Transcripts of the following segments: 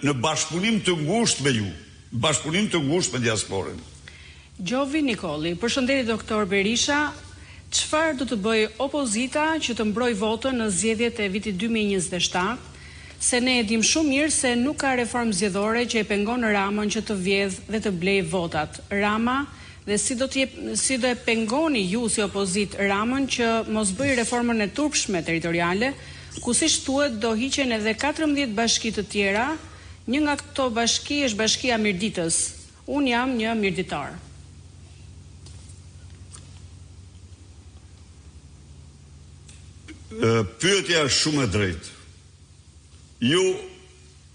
në bashkëpunim të ngushtë me ju, bashkëpunim të ngushtë me diasporën. Gjovi Nikoli, përshëndetje doktor Berisha, çfarë do të bëjë opozita që të mbrojë votën në zgjedhjet e vitit 2027, se ne e dim shumë mirë se nuk ka reformë zgjedhore që e pengon Ramën që të vjedh dhe të blej votat. Rama dhe si do e pengoni ju si opozit Ramën që mos bëj reformën e turpshme territoriale, ku siç thuhet do hiqen edhe 14 bashki të tjera. Një nga këto bashki është Bashkia Mirditës. Unë jam një mirditar. Pyetja është shumë e drejtë. Ju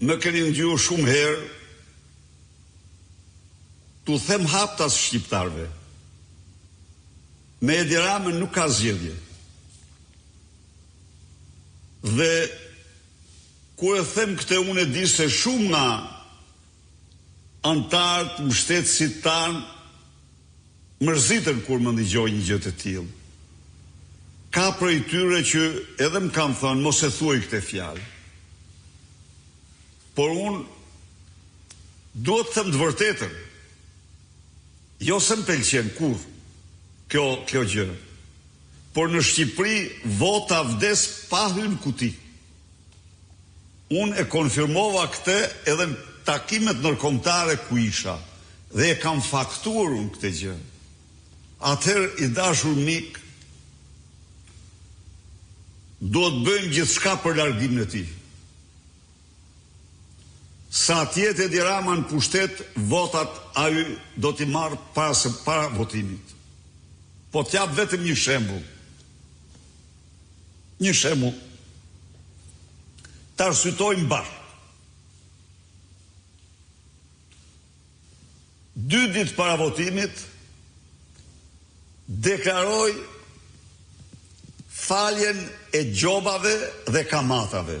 më keni ndjur shumë herë tu them haptas shqiptarve. Me Edi Ramën nuk ka zgjedhje. Dhe kur e them këtë unë e di se shumë nga antarët, mbështetësit tanë mërziten kur më ndigjojnë një gjë të tillë. Ka prej tyre që edhe më kanë thënë mos e thuaj këtë fjalë. Por unë duhet të them të vërtetën. Jo se më pëlqen kur kjo gjë. Por në Shqipëri vota vdes pa hyrë në kuti. Unë e konfirmova këtë edhe në takimet ndërkombëtare ku isha dhe e kam faktuar unë këtë gjë. Atëherë i dashur mik, duhet bëjmë gjithçka për largimin e tij. Sa tjetë Edi Rama në pushtet, votat ai do t'i marrë para votimit. Po t'jap vetëm një shembull. Një shembull. Ta arsytojmë bashkë. 2 ditë para votimit, deklaroj faljen e gjobave dhe kamatave.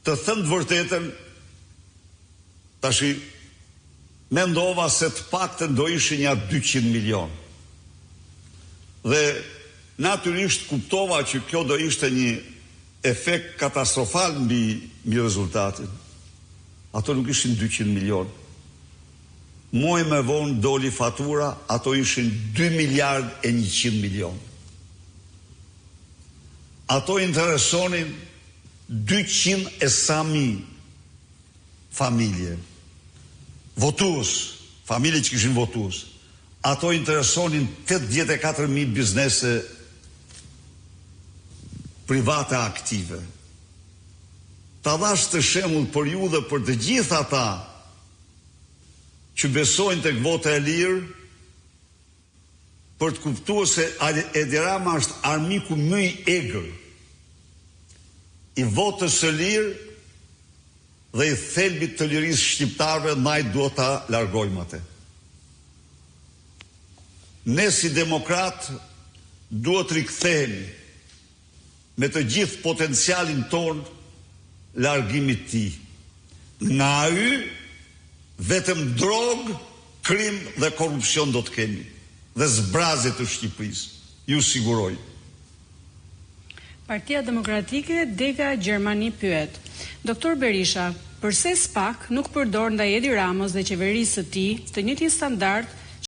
Të thënë të vërtetën, tashi mendova se të paktën do ishin ja 200 milion. Dhe natyrisht kuptova që kjo do ishte një efekt katastrofal mbi rezultatin. Ato nuk ishin 200 milion. Muaj më vonë doli fatura, ato ishin 2 miliard e 100 milion. Ato interesonin 200 e sa mijë familje, votues, familje që kishin votues. Ato interesonin 84.000 biznese private aktive. Ta dhash të shembull për ju dhe për të gjithë ata që besojnë tek vota e lirë, për të kuptuar se Edi Rama është armiku më i egër i votës së lirë dhe i thelbit të lirisë shqiptarëve, ndaj duhet ta largojmë atë. Ne si demokrat duhet rikthehemi me të gjithë potencialin ton largimit të tij. Nga ai vetëm drogë, krim dhe korrupsion do të kemi dhe zbrazje të Shqipërisë. Ju siguroj. Partia Demokratike Dega Gjermani pyet: Doktor Berisha, përse SPAK nuk përdor ndaj Edi Ramës dhe qeverisë së tij të njëjtin standard